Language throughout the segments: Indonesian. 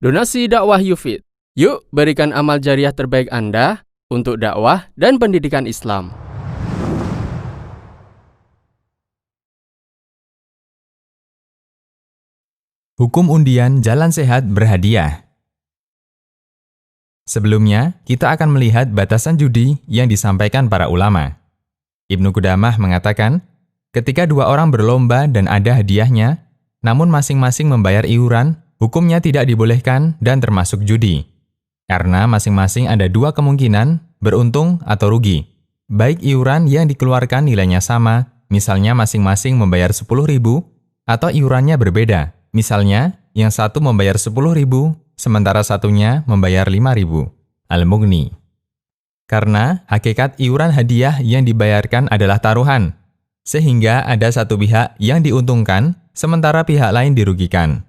Donasi dakwah Yufid. Yuk berikan amal jariah terbaik Anda untuk dakwah dan pendidikan Islam. Hukum undian jalan sehat berhadiah. Sebelumnya, kita akan melihat batasan judi yang disampaikan para ulama. Ibnu Qudamah mengatakan, ketika dua orang berlomba dan ada hadiahnya, namun masing-masing membayar iuran, hukumnya tidak dibolehkan dan termasuk judi. Karena masing-masing ada dua kemungkinan, beruntung atau rugi. Baik iuran yang dikeluarkan nilainya sama, misalnya masing-masing membayar 10.000, atau iurannya berbeda. Misalnya, yang satu membayar 10.000, sementara satunya membayar 5.000. Al-Mughni. Karena hakikat iuran hadiah yang dibayarkan adalah taruhan, sehingga ada satu pihak yang diuntungkan, sementara pihak lain dirugikan.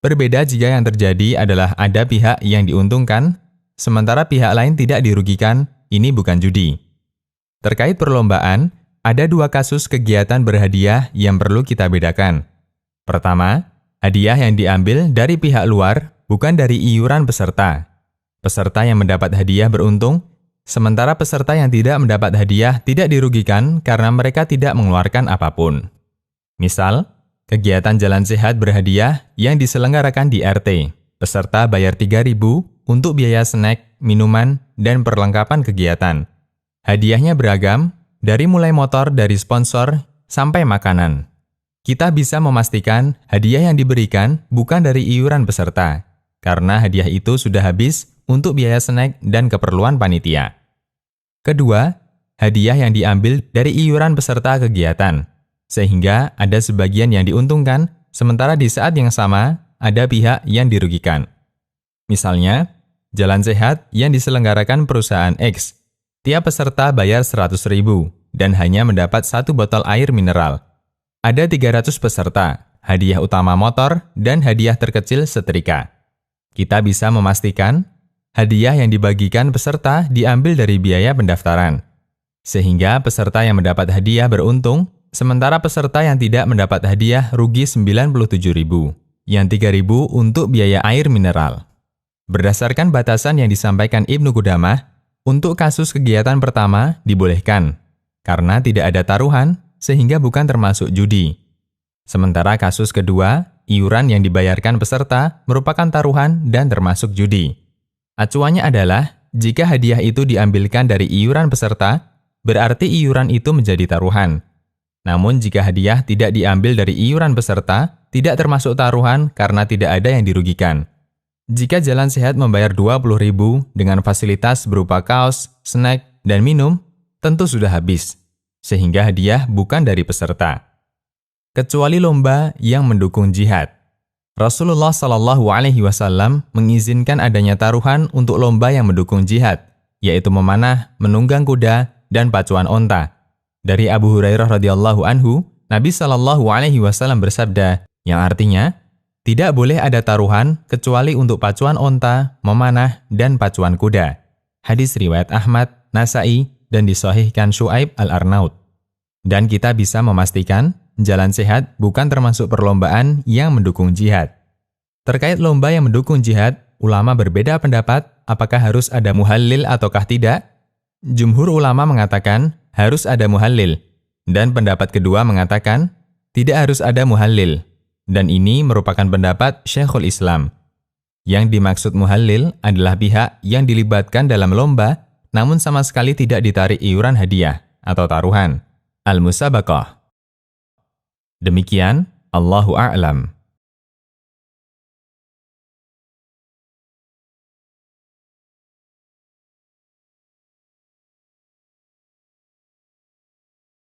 Berbeda jika yang terjadi adalah ada pihak yang diuntungkan, sementara pihak lain tidak dirugikan, ini bukan judi. Terkait perlombaan, ada dua kasus kegiatan berhadiah yang perlu kita bedakan. Pertama, hadiah yang diambil dari pihak luar, bukan dari iuran peserta. Peserta yang mendapat hadiah beruntung, sementara peserta yang tidak mendapat hadiah tidak dirugikan karena mereka tidak mengeluarkan apapun. Misal, kegiatan jalan sehat berhadiah yang diselenggarakan di RT. Peserta bayar 3.000 untuk biaya snack, minuman, dan perlengkapan kegiatan. Hadiahnya beragam, dari mulai motor dari sponsor sampai makanan. Kita bisa memastikan hadiah yang diberikan bukan dari iuran peserta, karena hadiah itu sudah habis untuk biaya snack dan keperluan panitia. Kedua, hadiah yang diambil dari iuran peserta kegiatan, sehingga ada sebagian yang diuntungkan, sementara di saat yang sama ada pihak yang dirugikan. Misalnya, jalan sehat yang diselenggarakan perusahaan X. Tiap peserta bayar 100.000 dan hanya mendapat 1 botol air mineral. Ada 300 peserta, hadiah utama motor dan hadiah terkecil setrika. Kita bisa memastikan hadiah yang dibagikan peserta diambil dari biaya pendaftaran, sehingga peserta yang mendapat hadiah beruntung, sementara peserta yang tidak mendapat hadiah rugi 97.000, yang 3.000 untuk biaya air mineral. Berdasarkan batasan yang disampaikan Ibnu Qudamah, untuk kasus kegiatan pertama dibolehkan, karena tidak ada taruhan, sehingga bukan termasuk judi. Sementara kasus kedua, iuran yang dibayarkan peserta merupakan taruhan dan termasuk judi. Acuannya adalah, jika hadiah itu diambilkan dari iuran peserta, berarti iuran itu menjadi taruhan. Namun jika hadiah tidak diambil dari iuran peserta, tidak termasuk taruhan karena tidak ada yang dirugikan. Jika jalan sehat membayar 20.000 dengan fasilitas berupa kaos, snack, dan minum, tentu sudah habis, sehingga hadiah bukan dari peserta. Kecuali lomba yang mendukung jihad. Rasulullah SAW mengizinkan adanya taruhan untuk lomba yang mendukung jihad, yaitu memanah, menunggang kuda, dan pacuan onta. Dari Abu Hurairah radhiyallahu anhu, Nabi SAW bersabda, yang artinya, tidak boleh ada taruhan kecuali untuk pacuan onta, memanah, dan pacuan kuda. Hadis riwayat Ahmad, Nasa'i, dan disahihkan Syu'aib al-Arnaud. Dan kita bisa memastikan, jalan sehat bukan termasuk perlombaan yang mendukung jihad. Terkait lomba yang mendukung jihad, ulama berbeda pendapat apakah harus ada muhallil ataukah tidak. Jumhur ulama mengatakan harus ada muhallil, dan pendapat kedua mengatakan tidak harus ada muhallil, dan ini merupakan pendapat Syekhul Islam. Yang dimaksud muhallil adalah pihak yang dilibatkan dalam lomba, namun sama sekali tidak ditarik iuran hadiah atau taruhan. Al-Musabaqah. Demikian, Allahu a'lam.